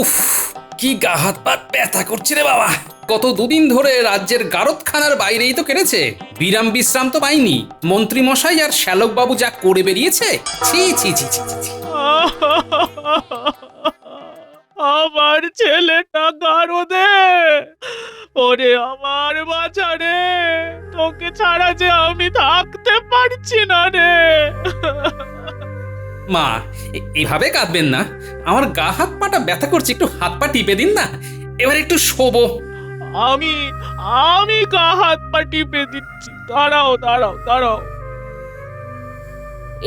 উফ, কি গা হাত পা ব্যথা করছে রে বাবা। গত দুদিন ধরে রাজ্যের গারদখানার বাইরেই তো কেটেছে, বিরাম বিশ্রাম তো পাইনি। মন্ত্রী মশাই আর শ্যালক বাবু যা করে বেরিয়েছে, ছি ছি ছি ছি ছি। আমার ছেলেটা গারদে, ওরে আমার বাছা রে, তোকে ছাড়া যে আমি থাকতে পারছি না রে। মা, এভাবে কাঁদবেন না। আমার গা হাত পাটা ব্যথা করছে, একটু হাত পা টিপে দিন না, এবার একটু শোবো। আমি আমি গা হাত পা টিপে দিচ্ছি, দাঁড়াও দাঁড়াও দাঁড়াও।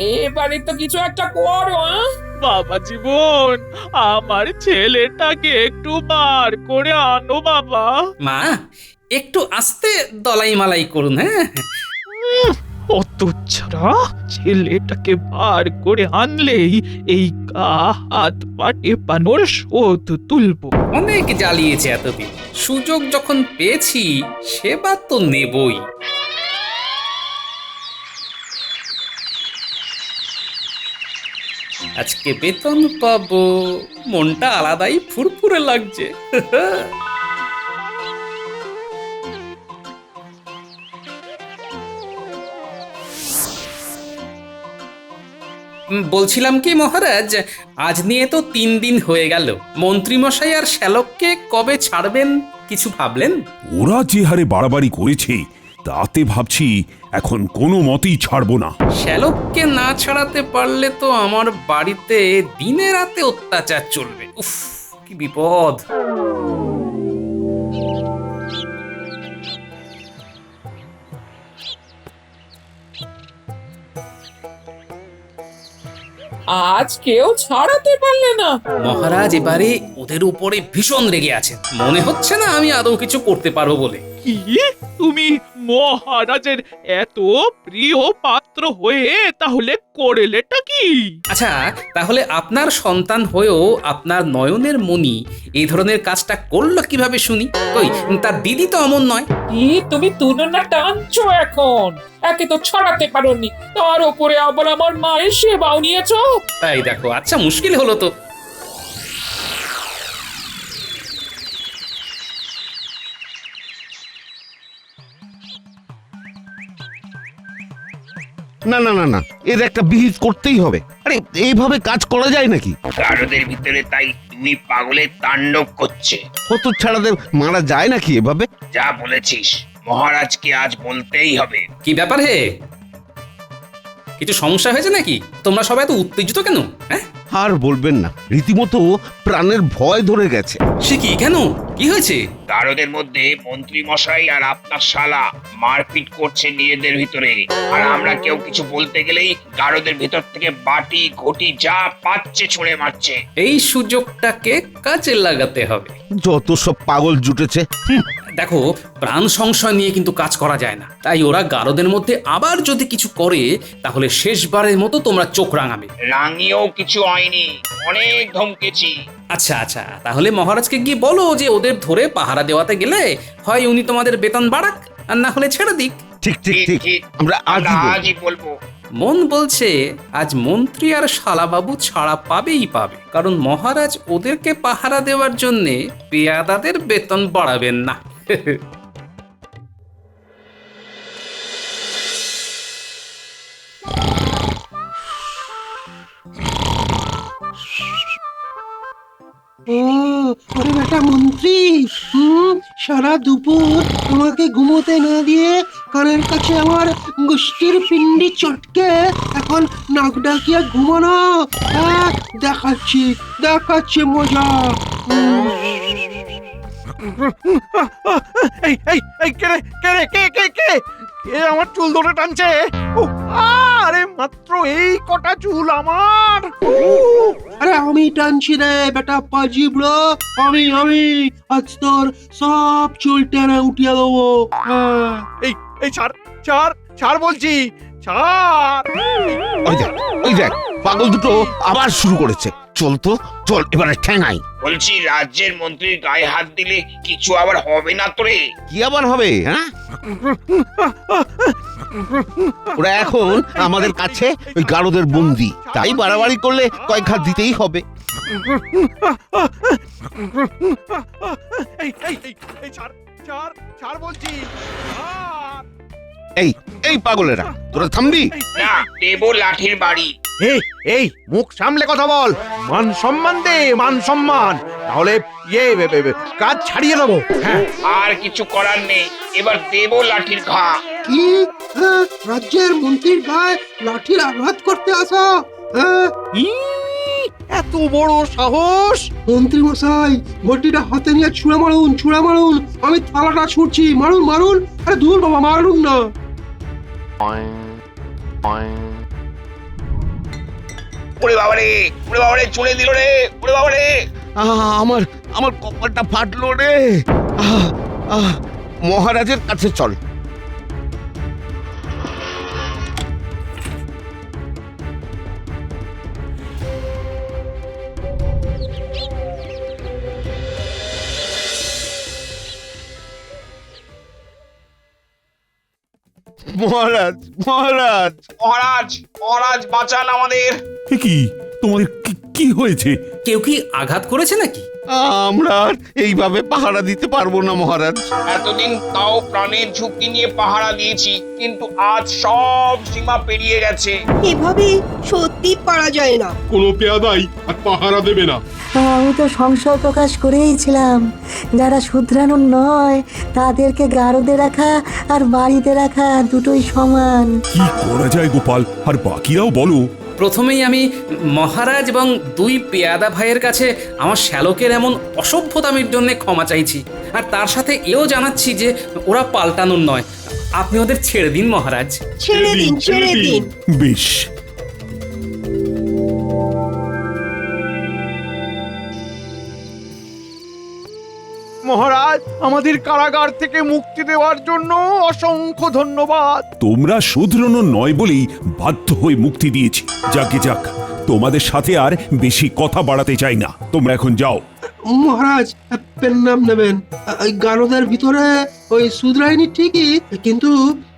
এবারে তো কিছু একটা করো। বাবা জীবন, আমার ছেলেটাকে একটু বার করে আনো বাবা। মা, একটু আস্তে দলাই মালাই করুন। হ্যাঁ, অত ছাড়া ছেলেটাকে বার করে আনলেই এই গা হাত পা টেপানোর শোধ তুলবো। অনেক জ্বালিয়েছে এতদিন, সুযোগ যখন পেয়েছি সেবার তো নেবই। আজকে বেতন পাবো, মনটা আলাদাই ফুরফুরে লাগছে। বলছিলাম কি মহারাজ, আজ নিয়ে তো 3 দিন হয়ে গেল। মন্ত্রীমশাই আর শ্যালককে কবে ছাড়বেন কিছু ভাবলেন? ওরা যে হারে বাড়াবাড়ি করেছে তাতে ভাবছি এখন কোনো মতেই ছাড়বো না। শ্যালককে না ছাড়াতে পারলে তো আমার বাড়িতে দিনে রাতে অত্যাচার চলবে। উফ, কি বিপদ। আজ কেউ ছাড়াতে পারলে না? মহারাজ এবারে ওদের উপরে ভীষণ রেগে আছেন। মনে হচ্ছে না আমি আদৌ কিছু করতে পারবো বলে। কি, তুমি মহারাজের এত প্রিয় পাত্র হয়ে তাহলে করেলেটা কি? আচ্ছা, তাহলে আপনার সন্তান হয়েও আপনার নয়নের মণি এই ধরনের কাজটা করলো কিভাবে শুনি? কই, তার দিদি তো অমন নয়। কি তুমি তুলনা টানছো এখন? একে তো ছাড়াতে পারোনি, তার উপরে আবার আমার মায়ের সেবাও নিয়েছো। তাই দেখো, আচ্ছা মুশকিল হলো তো। না না না না, এর একটা বিহিত করতেই হবে। আরে এইভাবে কাজ করা যায় নাকি? গারদের ভিতরে তাই 2 পাগলের তাণ্ডব করছে। কত ছাড়াদের মারা যায় নাকি এভাবে? যা বলেছিস, মহারাজকে আজ বলতেই হবে। কি ব্যাপার হে? কিছু সমস্যা হয়েছে নাকি? তোমরা সবাই এত উত্তেজিত কেন? হ্যাঁ, আর বলবেন না, রীতিমতো প্রাণের ভয় ধরে গেছে। সে কি, কেন, কি হয়েছে? গারদের মধ্যে মন্ত্রী মশাই আর আপনার শালা মারপিট করছে নিজেদের ভিতরে, আর আমরা কেউ কিছু বলতে গেলেই গারদের ভিতর থেকে বাটি ঘটি যা পাচ্ছে ছুঁড়ে মারছে। এই সুযোগটাকে কাজে লাগাতে হবে। যত সব পাগল জুটেছে। দেখো, প্রাণ সংশয় নিয়ে কিন্তু কাজ করা যায় না। তাই ওরা গারদের মধ্যে আবার যদি কিছু করে তাহলে শেষবারের মতো তোমরা চোখ রাঙাবে। রাঙিয়েও কিছু হয়নি, অনেক ধমকেছি। আচ্ছা আচ্ছা, তাহলে মহারাজকে গিয়ে বলো যে ওদের ধরে পাহারা দেওয়াতে গেলে হয় উনি তোমাদের বেতন বাড়াক, আর না হলে ছেড়ে দিক। ঠিক ঠিক ঠিক, আমরা আজই বলবো। মন বলছে আজ মন্ত্রী আর শালাবাবু ছাড়া পাবেই পাবে, কারণ মহারাজ ওদেরকে পাহারা দেওয়ার জন্যে পেয়াদাদের বেতন বাড়াবেন না। ওরে বেটা মন্ত্রী, সারা দুপুর তোমাকে ঘুমোতে না দিয়ে কানের কাছে আমার গুষ্টির পিন্ডি চটকে এখন নাক ডাকিয়ে ঘুমানো। দেখাচ্ছি দেখাচ্ছি মজা। এই এই এই, কে রে, কে রে, কে কে কে কে আমার চুল ধরে টানছে? আরে মাত্র এই কটা চুল আমার। আরে আমি টানছি রে বেটা পাজি ব্রো, আমি আজ তোর সব চুল টেনে উঠিয়ে দেবো। এই এই, ছাড় ছাড় ছাড় বলছি, ছাড়। ওই দেখ, ওই দেখ, পাগল দুটো আবার শুরু করেছে। চল তো চল, এবারে ঠ্যাঙাই। বলছি, রাজ্যের মন্ত্রীর গায়ে হাত দিলে কিছু আবার হবে না তো রে? কি আবার হবে? হ্যাঁ, ওরা এখন আমাদের কাছে ওই গারদের বন্দি, তাই বাড়াবাড়ি করলে কয়েক হাত দিতেই হবে। এই এই এই এই ছাড় ছাড় ছাড় বলছি ছাড়। এই এই পাগলেরা তোরা থামবি? না, দেব লাঠির বাড়ি। এই মুখ সামলে কথা বল, মান সম্মান দে, মান সম্মান, তাহলে কাজ ছাড়িয়ে দেবো। হ্যাঁ, আর কিছু করার নেই, এবার দেব লাঠির ঘা। কি? হ্যাঁ, রাজ্যের মন্ত্রীর গায়ে লাঠির আঘাত করতে আসা? হ্যাঁ, ই, এত বড় সাহস! মন্ত্রী মশাই, ঘটিটা হাতে নিয়ে ছুঁড়ে মারুন, ছুঁড়ে মারুন। আমি থালাটা ছুঁড়ছি, মারুন মারুন। আরে দূর বাবা, মারুন না। ওরে বাবারে, ওরে বাবারে, চলে দিল রে, ওরে বাবারে। আমার আমার কপালটা ফাটলো রে। আহ, আহ, মহারাজের কাছে চল। মহারাজ মহারাজ মহারাজ, মহারাজ বাঁচান আমাদের। এ কি তোমাদের কি হয়েছে? কেউ কি আঘাত করেছে নাকি? আমরা আর এইভাবে পাহারা দিতে পারবো না মহারাজ। এতদিন তাও প্রাণের ঝুঁকি নিয়ে পাহারা দিয়েছি, কিন্তু আজ সব সীমা পেরিয়ে গেছে। এভাবে সত্যি পারা যায় না। কোনো পেয়াদাই আর পাহারা দেবে না। আমি তো সংশয় প্রকাশ করেইছিলাম, যারা শুধরানোর নয় তাদেরকে গারদে রাখা আর বাড়িতে রাখা দুটোই সমান। কি করা যায় গোপাল? আর বাকিরাও বলো। প্রথমেই আমি মহারাজ এবং দুই পেয়াদা ভাইয়ের কাছে আমার শ্যালকের এমন অসভ্যতামের জন্য ক্ষমা চাইছি, আর তার সাথে এও জানাচ্ছি যে ওরা পাল্টানোর নয়। আপনি ওদের ছেড়ে দিন মহারাজ। ছেড়ে দিন, ছেড়ে দিন। বেশ, মহারাজ, আমাদের কারাগার থেকে মুক্তি দেওয়ার জন্য অসংখ্য ধন্যবাদ। তোমরা শুধরানো নয় বলেই বাধ্য হয়ে মুক্তি দিয়েছি। যাকে যাক, তোমাদের সাথে আর বেশি কথা বাড়াতে চাই না। তোমরা এখন যাও। মহারাজ, পেন নাম নেবেন। ওই গারদের ভিতরে ওই শুধরাইনি ঠিকই, কিন্তু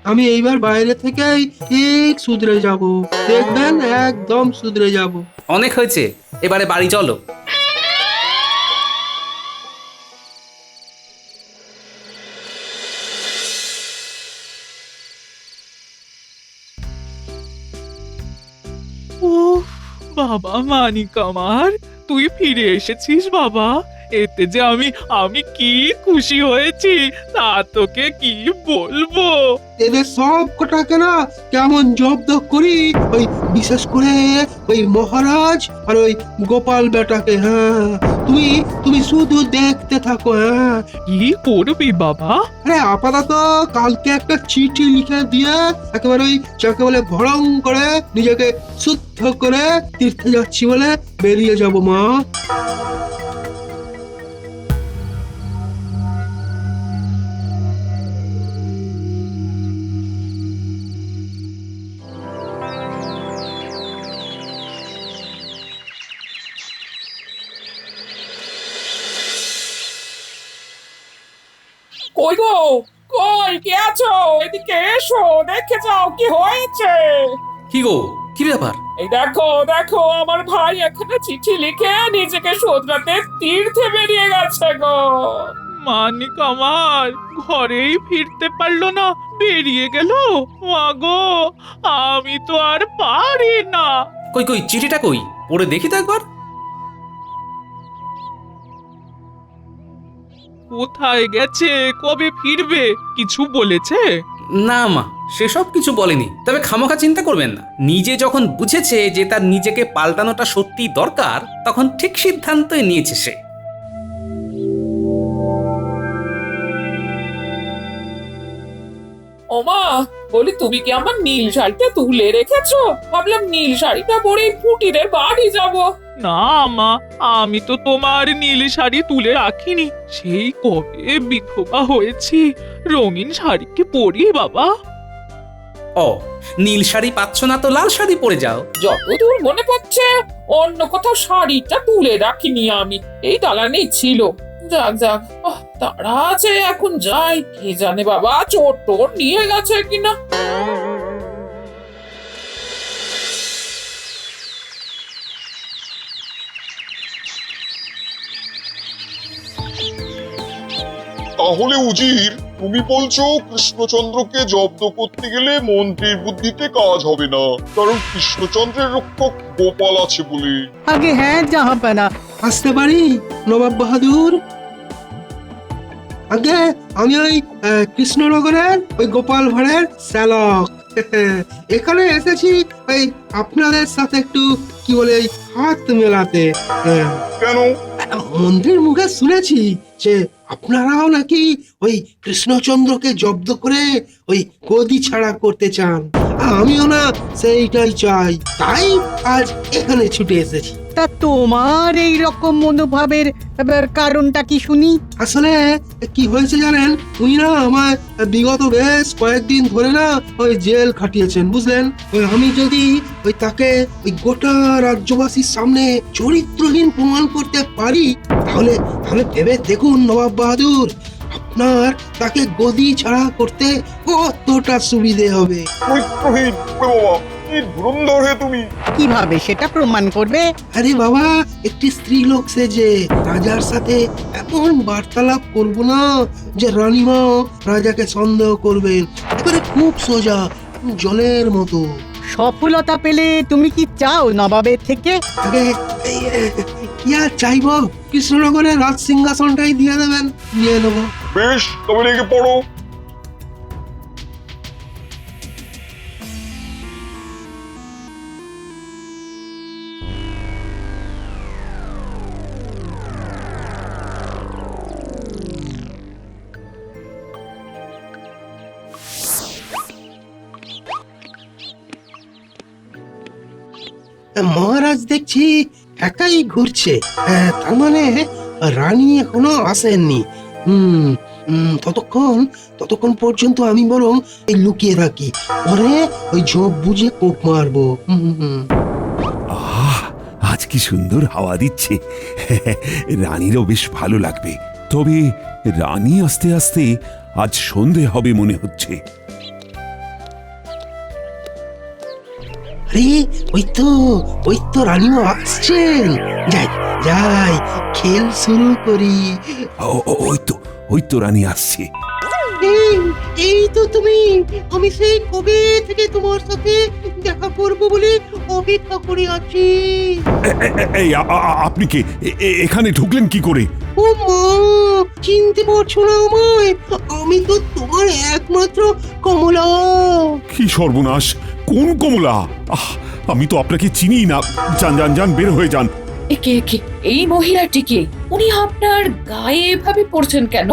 আমি এইবার বাইরে থেকেই ঠিক শুধরে যাব। দেখবেন, একদম শুধরে যাব। অনেক হয়েছে, এবারে বাড়ি চলো। ও বাবা মানিক আমার, তুই ফিরে এসেছিস বাবা। এতে যে আমি কি খুশি হয়েছি তা তোকে কি বলবো। এদের সব কটাকে না কেমন জব্দ করি, ওই বিশেষ করে ওই মহারাজ আর ওই গোপাল বেটাকে। হ্যাঁ, তুমি তুমি শুধু দেখতে থাকো। হ্যাঁ, কি করবি বাবা? আরে আপাতত কালকে একটা চিঠি লিখে দিয়ে একেবারে ওই যাকে বলে ভরং করে নিজেকে শুদ্ধ করে তীর্থে যাচ্ছি বলে বেরিয়ে যাব মা। কই গো, কই কে আছো? এদিকে এসো, দেখে যাও কি হয়েছে। কি গো, কি ব্যাপার? এই দেখো দেখো, আমার ভাই এখানে চিঠি লিখে নিজেকে শোধরাতে তীর্থে বেরিয়ে গেছে গো। মানিক আমার ঘরেই ফিরতে পারলো না, বেরিয়ে গেল। মাগো, আমি তো আর পারি না। কই কই চিঠিটা কই? পড়ে দেখি তো একবার। কোথায় গেছে, কবে ফিরবে, কিছু বলেছে? না মা, সেসব কিছু বলেনি। তবে খামোখা চিন্তা করবেন না, নিজে যখন বুঝেছে যে তার নিজেকে পাল্টানোটা সত্যি দরকার, তখন ঠিক সিদ্ধান্তই নিয়েছে সে। ওমা, বলি তুমি কি আমার নীল শাড়িটা তুলে রেখেছো? ভাবলাম নীল শাড়িটা পরেই ফুটিদের বাড়ি যাব। না মা, আমি তো তোমার নীল শাড়ি তুলে রাখিনি। সেই কবে বিধবা হয়েছি, রঙিন শাড়ি কি পরি বাবা? ও, নীল শাড়ি পাচ্ছ না তো লাল শাড়ি পরে যাও। যতদূর মনে পড়ছে অন্য কোথাও শাড়িটা তুলে রাখিনি আমি, এই দালানেই ছিল। যাক যাক, তারা আছে, এখন যাই। কে জানে বাবা, চোর টোর নিয়ে গেছে কিনা। তাহলে উজির তুমি বলছো কৃষ্ণচন্দ্রকে জব্দ করতে গেলে মন্ত্রীর বুদ্ধিতে কাজ হবে না, কারণ কৃষ্ণচন্দ্রের রক্ষক গোপাল আছে বলে। আগে হ্যাঁ জাহাপানা। আসতে পারি নবাব বাহাদুর? আগে আমি ওই কৃষ্ণনগরের ওই গোপাল ভাঁড়ের শ্যালক। এখানে এসেছি ওই আপনাদের সাথে একটু কি বলে ওই হাত মেলাতে। কেন? মন্ত্রীর মুখে শুনেছি যে আপনারাও নাকি ওই কৃষ্ণচন্দ্রকে জব্দ করে ওই গদি ছাড়া করতে চান। আমিও না সেইটাই চাই, তাই আজ এখানে ছুটে এসেছি। তা তোমার এই রকম মনোভাবের কারণটা কি শুনি? আসলে কি হয়েছে জানেন, উনি না আমার বিগত বেশ কয়েকদিন ধরে না ওই জেল খাটিয়েছেন, বুঝলেন। ওই আমি যদি ওই তাকে ওই গোটা রাজ্যবাসীর সামনে চরিত্রহীন প্রমাণ করতে পারি, তাহলে তাহলে ভেবে দেখুন নবাব বাহাদুর, আপনার তাকে গদি ছাড়া করতে কতটা সুবিধে হবে। চরিত্রহীন বাবা, কি ধুরন্ধর হে তুমি! কিভাবে সেটা প্রমাণ করবে? আরে বাবা, একটি স্ত্রী লোক সেজে রাজার সাথে এমন বার্তালাপ করব না যে রানীমা রাজাকে সন্দেহ করবেন। এবারে খুব সোজা, জলের মতো। সফলতা পেলে তুমি কি চাও নবাবের থেকে? আগে কি আর চাইবো, কৃষ্ণনগরের রাজ সিংহাসনটাই দিয়ে দেবেন, নিয়ে নেবো। বেশ, তবে লেগে পড়ো। মহারাজ দেখছি একাই ঘুরছে, তার মানে রানী এখনো আসেননি। ততক্ষণ পর্যন্ত আমি বরং এই লুকিয়ে থাকি, পরে ওই ঝোপ বুঝে কোপ মারবো। আজ কি সুন্দর হাওয়া দিচ্ছে, রানীরও বেশ ভালো লাগবে। তবে রানী আস্তে আস্তে আজ সন্ধে হবে মনে হচ্ছে। আরে ওই তো রানীমা আসছেন। যাই যাই, খেল শুরু করি। ওই তো রানী আসছে। এই তো তুমি। আমি সেই কবে থেকে তোমার সাথে দেখা করবো বলে অপেক্ষা করে আছি। এই আপনি কে? এখানে ঢুকলেন কি করে? ও মা, চিনতে পারছো না আমায়? আমি তো তোমার একমাত্র কমলা। কি সর্বনাশ! কোন কমলা? আমি তো আপনাকে চিনি না। যান বের হয়ে যান। একে এই মহিলাটিকে, উনি আপনার গায়ে এভাবে পড়ছেন কেন?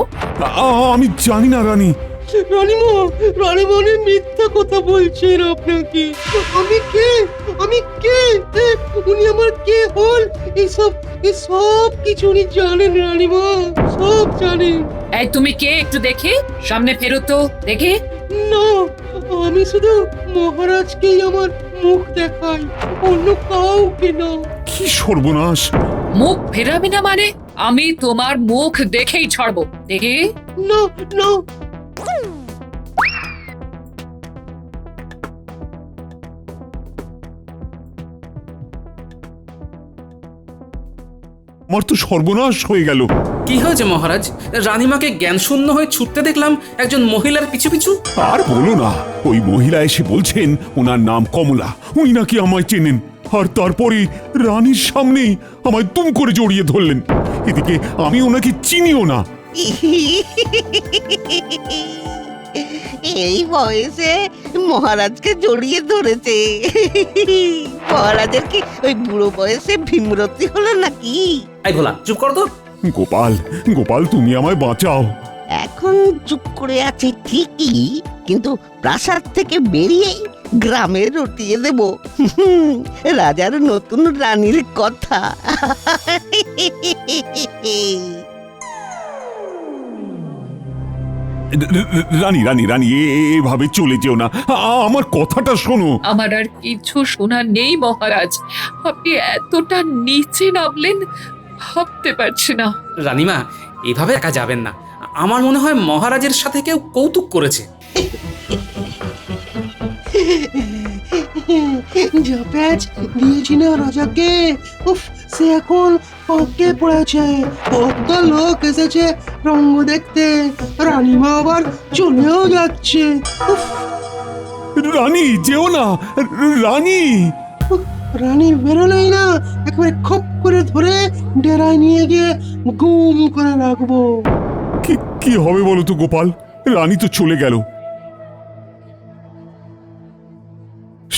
আমি জানি না রানী। রানীমা মিথ্যা কথা বলছেন আপনাকে। আমি কে উনি আমার কে হল, এসব কিছু উনি জানেন রানীমা, সব জানেন। এই তুমি কে একটু দেখি, সামনে ফেরো তো দেখি। না, আমি শুধু মহারাজকেই আমার মুখ দেখাই, অন্য কাউকে না। কি সর্বনাশ! মুখ ফেরাবি না মানে? আমি তোমার মুখ দেখেই ছাড়বো, দেখি। না। আমার তো সর্বনাশ হয়ে গেল। কি হয়েছে মহারাজ? রানীমাকে জ্ঞান শূন্য হয়ে ছুটতে দেখলাম একজন মহিলার পিছু পিছু। আর বলো না, ওই মহিলা এসে বলছেন ওনার নাম কমলা, উনি নাকি আমায় চেনেন। আর তারপরে রানীর সামনেই আমায় দুম করে জড়িয়ে ধরলেন। এদিকে আমি ওনাকে চিনিও না। এই বয়সে মহারাজকে জড়িয়ে ধরেছে। মহারাজের কি ওই বুড়ো বয়সে ভীমরতি হলো নাকি? এই ভোলা, চুপ করো তো। গোপাল তুমি আমায় বাঁচাও। এখন চুপ করে আছে ঠিকই, কিন্তু প্রাসাদ থেকে বেরিয়েই গ্রামে রটিয়ে দেব রাজার নতুন রানীর কথা। রানী এভাবে চলে যেও না, আমার কথাটা শোনো। আমার আর কিছু শোনার নেই মহারাজ, আপনি এতটা নিচে নামলেন ভাবতে পারছি না। রানীমা, এভাবে একা যাবেন না। আমার মনে হয় মহারাজের সাথে কেউ কৌতুক করেছে। যা প্যাচ দিয়েছি না রাজাকে, উফ, সে এখন পাকে পড়েছে। কত লোক এসেছে রঙ্গ দেখতে, রানীমা আবার চলেও যাচ্ছে। উফ, রানী যেও না, রানী। রানীর বেরোলেই না একেবারে খপ করে ধরে ডেরায় নিয়ে গিয়ে গুম করে রাখবো। কি কি হবে বলো তো গোপাল, রানী তো চলে গেল।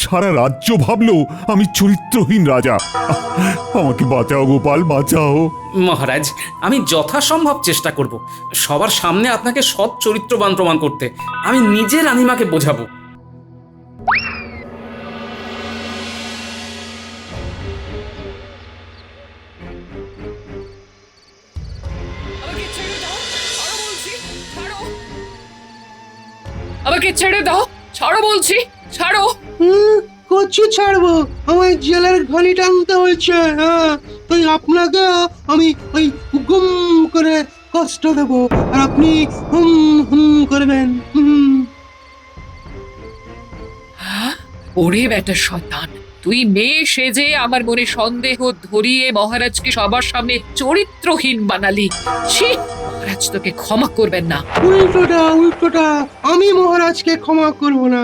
সারা রাজ্য ভাবলো আমি চরিত্রহীন রাজা। আমাকে বাঁচাও গোপাল, বাঁচাও। মহারাজ, আমি যথাসম্ভব চেষ্টা করব সবার সামনে আপনাকে সৎ চরিত্রবান প্রমাণ করতে। আমি নিজে রানীমাকে বোঝাবো। আমাকে ছেড়ে দাও, ছাড়ো বলছি, ছাড়ো। কচু ছাড়বো, আমায় জেলের ঘড়ি টানতে হয়েছে। হ্যাঁ, তাই আপনাকে আমি ওই গুম করে কষ্ট দেবো, আর আপনি হুম হুম করবেন। হুম। ওরে বেটা শয়তান, তুই মেয়ে সেজে আমার মনে সন্দেহ ধরিয়ে মহারাজকে সবার সামনে চরিত্রহীন বানালি। ছি, মহারাজ তোকে ক্ষমা করবেন না। উল্টোটা আমি মহারাজকে ক্ষমা করব না।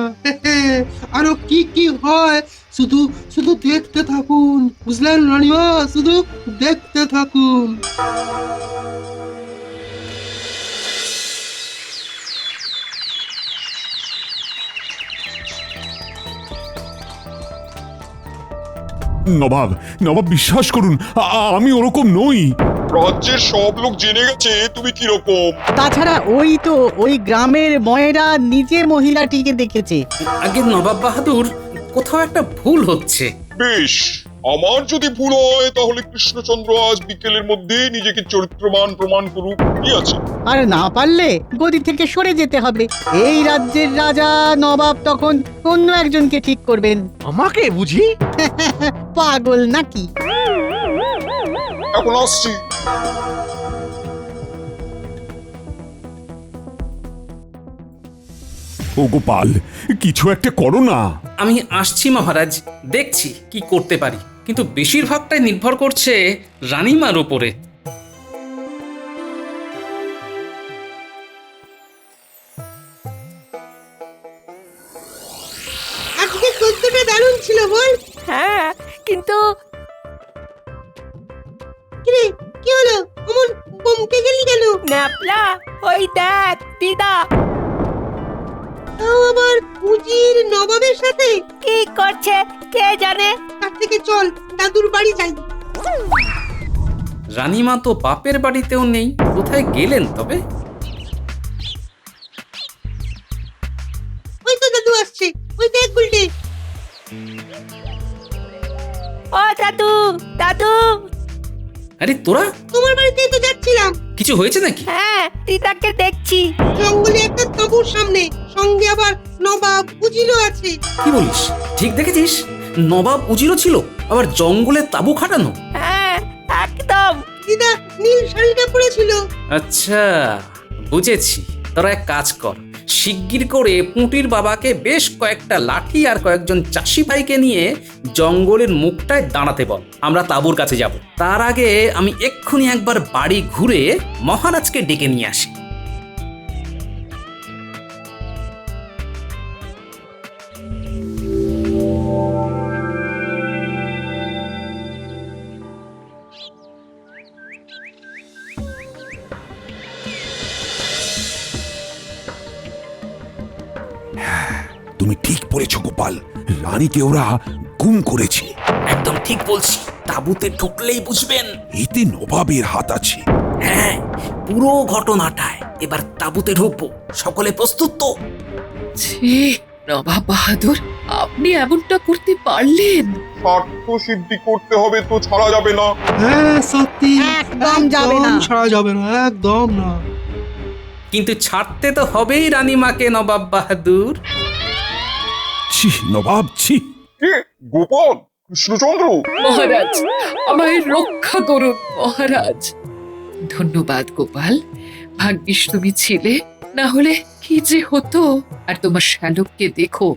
আরো কি কি হয় শুধু শুধু দেখতে থাকুন, বুঝলেন রানীমা? শুধু দেখতে থাকুন। নবাব, নবাব বিশ্বাস করুন, আমি ওরকম নই। রাজ্যের সব লোক জেনে গেছে তুমি কিরকম। তাছাড়া ওই তো ওই গ্রামের ময়েরা নিজে মহিলাটিকে দেখেছে। আগে নবাব বাহাদুর, কোথাও একটা ভুল হচ্ছে। বেশ, আমার যদি ভুল হয় তাহলে কৃষ্ণচন্দ্র আজ বিকেলের মধ্যে নিজেকে চরিত্রবান প্রমাণ করুক। কি আছে? আর না পারলে গদি থেকে সরে যেতে হবে। এই রাজ্যের রাজা নবাব তখন অন্য একজনকে ঠিক করবেন। আমাকে বুঝি? পাগল নাকি? এখন আসছি। ও গোপাল, কিছু একটা করো না। আমি আসছি মহারাজ, দেখছি কি করতে পারি, কিন্তু বেশিরভাগটাই নির্ভর করছে রানীমার উপরে। আজকে কতটা দারুণ ছিল বল। হ্যাঁ, কিন্তু কিরে, কি হলো? অমন বমকে গেলি কেন? ন্যাপলা, ওই দেখ দিদা তাও আবার উজির নবাবের সাথে। কি করছে কে জানে। তার থেকে চল দাদুর বাড়ি যাই। রানীমা তো বাপের বাড়িতেও নেই, কোথায় গেলেন তবে? ওই তো দাদু আসছে, ওই দেখ উল্টে। ও দাদু, দাদু। আরে তোরা, তোমার বাড়িতেই তো যাচ্ছিলাম। কিছু হয়েছে নাকি? হ্যাঁ, দিদাকে দেখছি। জঙ্গলে একটা তাঁবুর সামনে, সঙ্গে আবার নবাব উজিরও আছে। কি বলিস? ঠিক দেখেছিস? নবাব উজিরও ছিল, আবার জঙ্গলে তাঁবু খাটানো। হ্যাঁ, একদম। দিদা নীল শাড়িটা পরেছিল। আচ্ছা, বুঝেছি। তোরা এক কাজ কর, শিগগির করে পুঁটির বাবাকে বেশ কয়েকটা লাঠি আর কয়েকজন চাষি ভাইকে নিয়ে জঙ্গলের মুখটায় দাঁড়াতে বল। আমরা তাঁবুর কাছে যাব। তার আগে আমি এক্ষুনি একবার বাড়ি ঘুরে মহারাজকে ডেকে নিয়ে আসি। তুমি ঠিক বলেছ গোপাল, রানীকে ওরা গুম করেছে। একদম ঠিক বলছি, তাঁবুতে ঢুকলেই বুঝবেন এতে নবাবের হাত আছে। হ্যাঁ, পুরো ঘটনাটায় এবার তাঁবুতে ঢুকবো। সকলে প্রস্তুত তো? ছি, নবাব বাহাদুর, আপনি এমনটা করতে পারলেন? স্বার্থ সিদ্ধি করতে হবে তো ছাড়া যাবে না। হ্যাঁ সত্যি, একদম যাবে না। ছাড়া যাবে না, একদম না। কিন্তু ছাড়তে তো হবেই রানীমাকে নবাব বাহাদুর। ছি নবাব, ছি। কে? গোপাল? কৃষ্ণচন্দ্র? মহারাজ, আমায় রক্ষা করুন মহারাজ। ধন্যবাদ গোপাল, ভাগ্যিস তুমি ছিলে, না হলে কি যে হতো। আর তোমার শ্যালককে দেখো,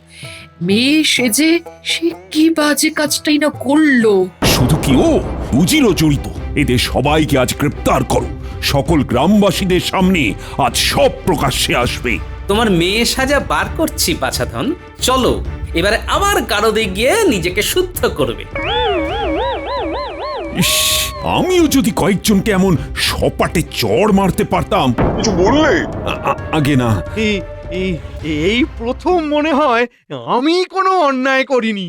মেয়ে সেজে সে কি বাজে কাজটাই না করলো। শুধু কি ও, উজিরও জড়িত। এদের সবাইকে আজ গ্রেপ্তার করো। সকল গ্রামবাসীদের সামনে আজ সব প্রকাশ্যে আসবে। তোমার মেয়ে সাজা বার করছি পাছাধন, চলো এবারে আমার গারদে গিয়ে নিজেকে শুদ্ধ করবে। ইস, আমিও যদি কয়েকজনকে এমন সপাটে চড় মারতে পারতাম। কিছু বললে? আগে না। এই প্রথম মনে হয় আমি কোনো অন্যায় করিনি।